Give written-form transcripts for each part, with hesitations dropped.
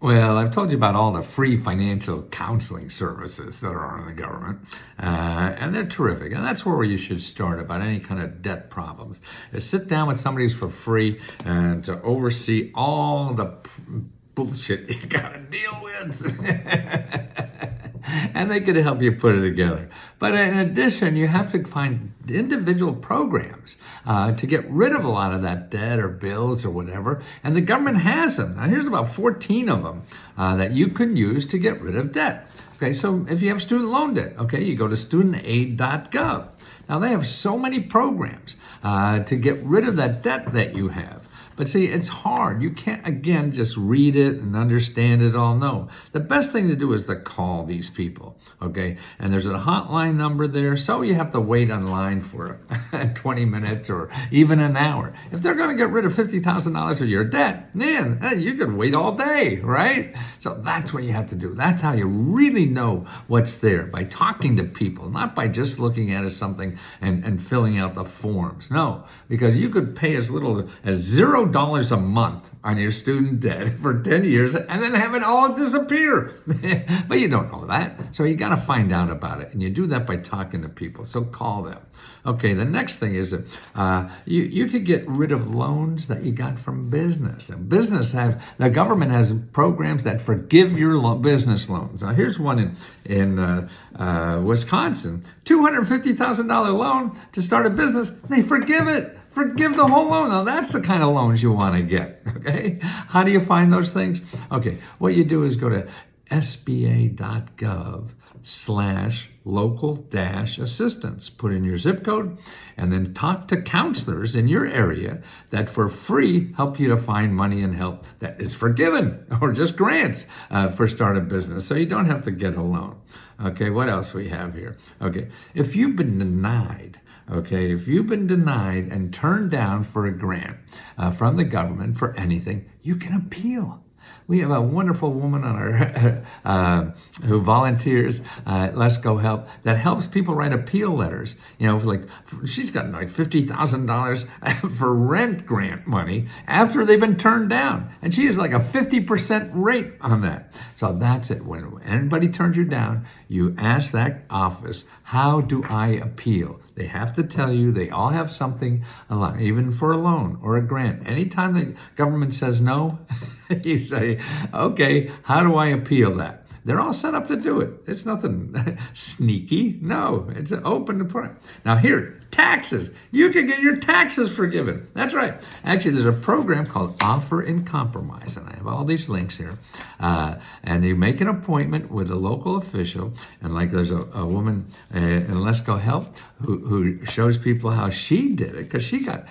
Well, I've told you about all the free financial counseling services that are in the government, and they're terrific. And that's where you should start about any kind of debt problems. Is sit down with somebody for free and to oversee all the bullshit you got to deal with. And they can help you put it together. But in addition, you have to find individual programs to get rid of a lot of that debt or bills or whatever. And the government has them. Now, here's about 14 of them that you can use to get rid of debt. Okay, so if you have student loan debt, okay, you go to student.aid.gov. Now, they have so many programs to get rid of that debt that you have. But see, it's hard. You can't, again, just read it and understand it all. No. The best thing to do is to call these people, okay? And there's a hotline number there, so you have to wait online for 20 minutes or even an hour. If they're going to get rid of $50,000 of your debt, man, you could wait all day, right? So that's what you have to do. That's how you really know what's there, by talking to people, not by just looking at it as something and filling out the forms. No, because you could pay as little as $0 a month on your student debt for 10 years and then have it all disappear. But you don't know that. So you got to find out about it. And you do that by talking to people. So call them. Okay, the next thing is that you could get rid of loans that you got from business. And the government has programs that forgive your business loans. Now, here's one in Wisconsin, $250,000 loan to start a business. They forgive it. Forgive the whole loan. Now, that's the kind of loans you want to get, okay? How do you find those things? Okay, what you do is go to SBA.gov/local-assistance. Put in your zip code and then talk to counselors in your area that for free help you to find money and help that is forgiven or just grants for start a business, so you don't have to get a loan. Okay, what else we have here? Okay, if you've been denied and turned down for a grant from the government for anything, you can appeal. We have a wonderful woman on our who volunteers at Lesko Help that helps people write appeal letters. You know, she's got like $50,000 for rent grant money after they've been turned down, and she has like a 50% rate on that. So that's it. When anybody turns you down, you ask that office, "How do I appeal?" They have to tell you. They all have something, even for a loan or a grant. Anytime the government says no, you say, "Okay, how do I appeal that?" They're all set up to do it. It's nothing sneaky. No, it's open to print. Now here, taxes. You can get your taxes forgiven. That's right. Actually, there's a program called Offer in Compromise, and I have all these links here. And you make an appointment with a local official, and like there's a woman in Lesko Help who shows people how she did it, because she got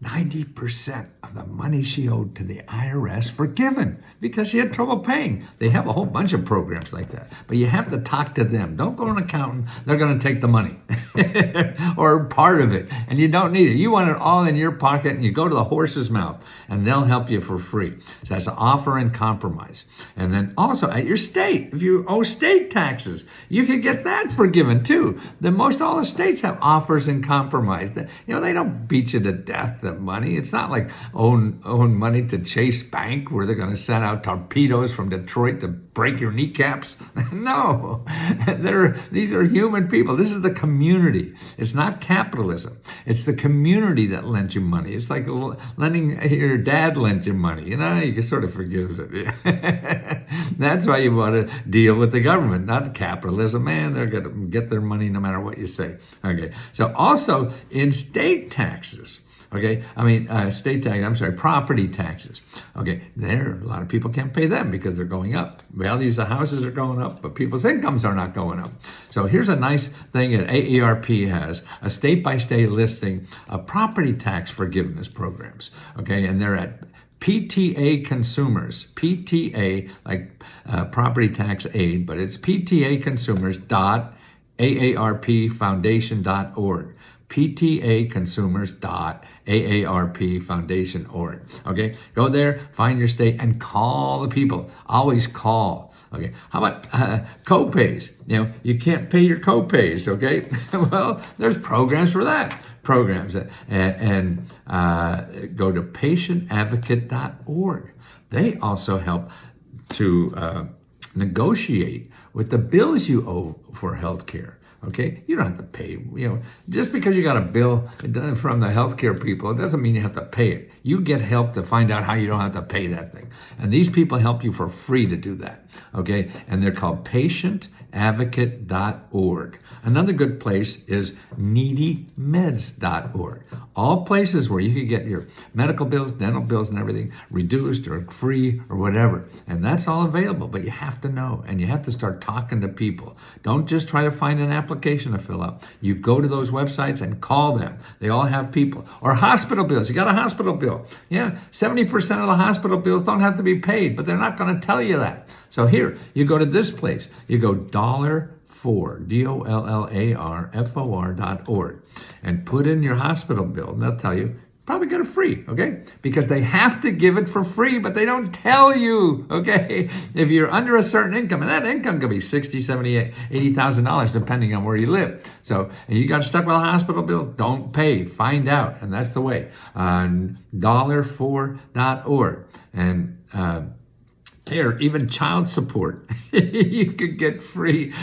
90% of the money she owed to the IRS forgiven because she had trouble paying. They have a whole bunch of programs like that, but you have to talk to them. Don't go to an accountant. They're going to take the money or part of it, and you don't need it. You want it all in your pocket, and you go to the horse's mouth, and they'll help you for free. So that's an Offer and Compromise. And then also at your state, if you owe state taxes, you can get that forgiven too. Most all the states have Offers and Compromise. They don't beat you to death. Money. It's not like own money to Chase Bank where they're going to send out torpedoes from Detroit to break your kneecaps. No, these are human people. This is the community. It's not capitalism. It's the community that lent you money. It's like lending your dad lent you money. You can sort of forgive it. That's why you want to deal with the government, not capitalism. Man, they're going to get their money no matter what you say. Okay. So also in state taxes. Okay, property taxes. Okay, a lot of people can't pay them because they're going up. Values of houses are going up, but people's incomes are not going up. So here's a nice thing that AARP has, a state-by-state listing of property tax forgiveness programs. Okay, and they're at PTA Consumers, PTA, like property tax aid, but it's PTAconsumers.aarpfoundation.org. PTAconsumers.aarpfoundation.org. Okay, go there, find your state, and call the people. Always call. Okay, how about co-pays? You can't pay your co-pays. Okay, well, there's programs for that. And go to patientadvocate.org. They also help negotiate with the bills you owe for health care. Okay, you don't have to pay, just because you got a bill from the healthcare people, it doesn't mean you have to pay it. You get help to find out how you don't have to pay that thing. And these people help you for free to do that. Okay, and they're called patientadvocate.org. Another good place is needymeds.org. All places where you can get your medical bills, dental bills, and everything reduced or free or whatever. And that's all available, but you have to know, and you have to start talking to people. Don't just try to find an application to fill out. You go to those websites and call them. They all have people. Or hospital bills. You got a hospital bill. Yeah, 70% of the hospital bills don't have to be paid, but they're not going to tell you that. So here, you go to this place. You go $4, DOLLARFOR.org, and put in your hospital bill, and they'll tell you, probably get it free, okay? Because they have to give it for free, but they don't tell you, okay? If you're under a certain income, and that income could be $60,000, $70,000, $80,000, depending on where you live. So, and you got stuck with a hospital bill, don't pay, find out, and that's the way. $4.org, and here, even child support. You could get free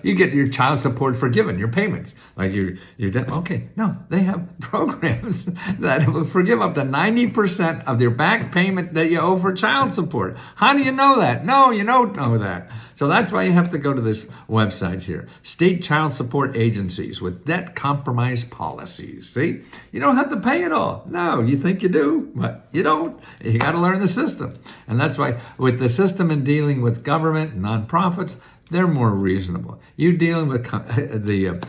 you get your child support forgiven, your payments. Like you're okay, no, they have programs that will forgive up to 90% of your back payment that you owe for child support. How do you know that? No, you don't know that. So that's why you have to go to this website here. State child support agencies with debt compromise policies. See, you don't have to pay it all. No, you think you do, but you don't. You got to learn the system. And that's why with the system in dealing with government and nonprofits, they're more reasonable. You dealing with the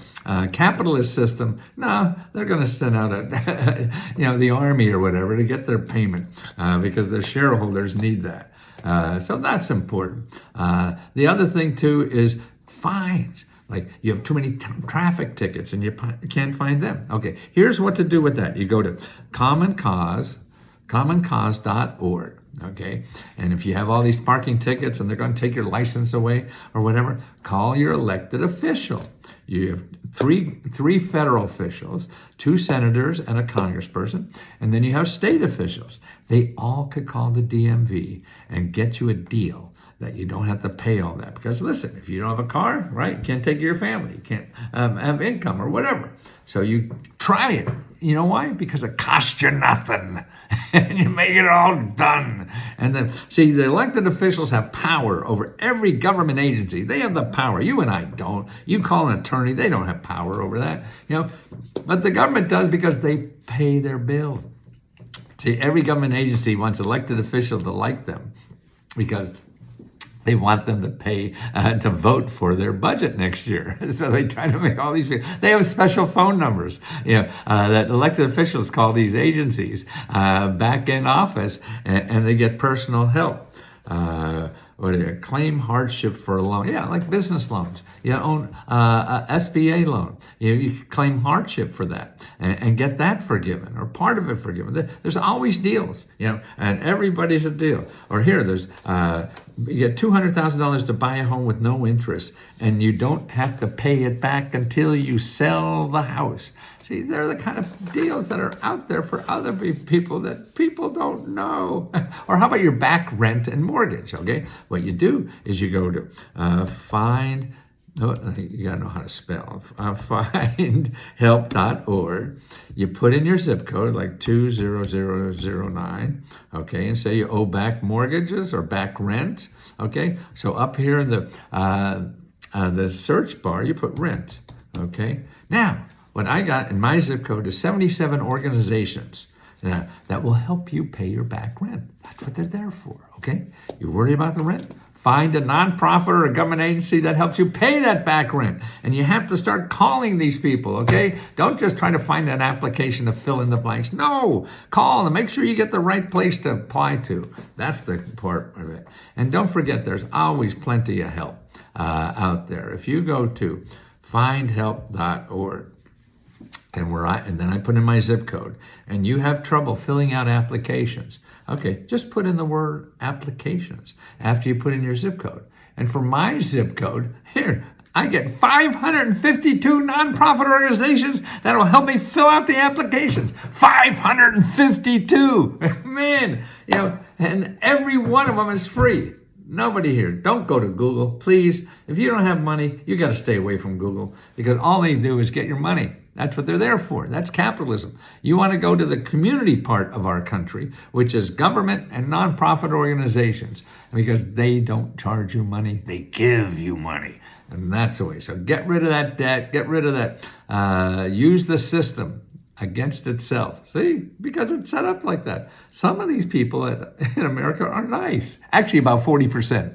capitalist system, no, they're going to send out the army or whatever to get their payment because their shareholders need that. So that's important. The other thing too is fines. Like you have too many traffic tickets and you can't find them. Okay, here's what to do with that. You go to commoncause.org. Okay, and if you have all these parking tickets and they're going to take your license away or whatever, call your elected official. You have three federal officials, 2 senators and a congressperson, and then you have state officials. They all could call the DMV and get you a deal that you don't have to pay all that. Because listen, if you don't have a car, right, you can't take care of your family, you can't have income or whatever. So you try it. You know why? Because it costs you nothing. And you make it all done. And then, see, the elected officials have power over every government agency. They have the power. You and I don't. You call an attorney, they don't have power over that. But the government does because they pay their bill. See, every government agency wants elected officials to like them because they want them to pay to vote for their budget next year. So they try to make all these people. They have special phone numbers, that elected officials call these agencies back in office, and they get personal help. Claim hardship for a loan. Yeah, like business loans. You own a SBA loan. You claim hardship for that and get that forgiven or part of it forgiven. There's always deals, and everybody's a deal. Or here, there's you get $200,000 to buy a home with no interest, and you don't have to pay it back until you sell the house. See, they're the kind of deals that are out there for other people that people don't know. Or how about your back rent and mortgage, okay? What you do is you go to find, you gotta know how to spell, findhelp.org. You put in your zip code, like 20009, okay, and say you owe back mortgages or back rent, okay? So up here in the search bar, you put rent, okay? Now, what I got in my zip code is 77 organizations that will help you pay your back rent. That's what they're there for, okay? You're worried about the rent? Find a nonprofit or a government agency that helps you pay that back rent. And you have to start calling these people, okay? Don't just try to find an application to fill in the blanks. No, call and make sure you get the right place to apply to. That's the part of it. And don't forget, there's always plenty of help out there. If you go to findhelp.org, and then I put in my zip code, and you have trouble filling out applications. Okay, just put in the word applications after you put in your zip code. And for my zip code, here, I get 552 nonprofit organizations that will help me fill out the applications. 552! Man, and every one of them is free. Nobody here. Don't go to Google, please. If you don't have money, you got to stay away from Google, because all they do is get your money. That's what they're there for. That's capitalism. You want to go to the community part of our country, which is government and nonprofit organizations, because they don't charge you money. They give you money. And that's the way. So get rid of that debt. Get rid of that. Use the system against itself. See? Because it's set up like that. Some of these people in America are nice. Actually, about 40%.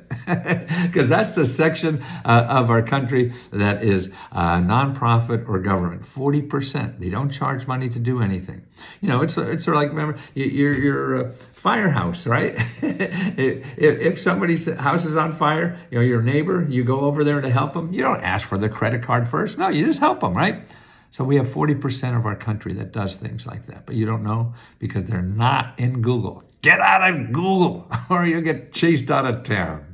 Because that's the section of our country that is nonprofit or government. 40%. They don't charge money to do anything. It's sort of like, remember, your firehouse, right? if somebody's house is on fire, your neighbor, you go over there to help them. You don't ask for the credit card first. No, you just help them, right? So we have 40% of our country that does things like that, but you don't know because they're not in Google. Get out of Google or you'll get chased out of town.